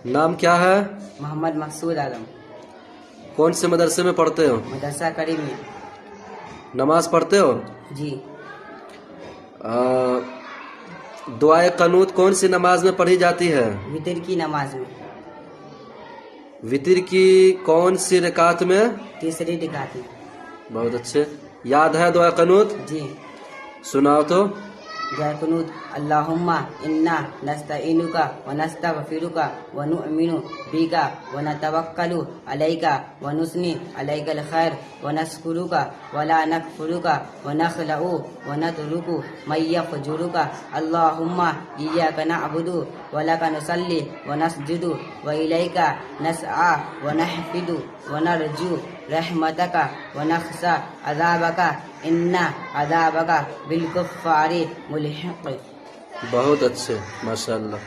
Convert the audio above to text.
नाम क्या है? मोहम्मद मकसूद आलम, कौन से मदरसे में पढ़ते हो? मदरसा करीमिया। नमाज पढ़ते हो? जी। दुआए कनूत कौन सी नमाज में पढ़ी जाती है? वितर की नमाज में, वितर की कौन सी रकात में? तीसरी रकात में। बहुत अच्छे, याद है दुआ कनूत? जी। सुनाओ तो। दुआ कुनूत, अल्लाहुम्मा इन्ना नस्तईनुका व नस्तगफिरुका व नुअमिनु बिका व नतवक्कलु अलैका व नुस्नी अलैकल खैर व नस्कुरुका व ला नकफुरुका व नखलउ व नतरुकु मय्यफजुरुका अल्लाहुम्मा इय्याका नअबुदु व लका नुसल्ली व नसजुदु व इलैका नसआ व नहफिदु व नरजू रहमतका व नखशा अज़ाबका इन्ना अज़ाबका बिलकुफ़ारी मुल्हिक़। बहुत अच्छे, माशाअल्लाह।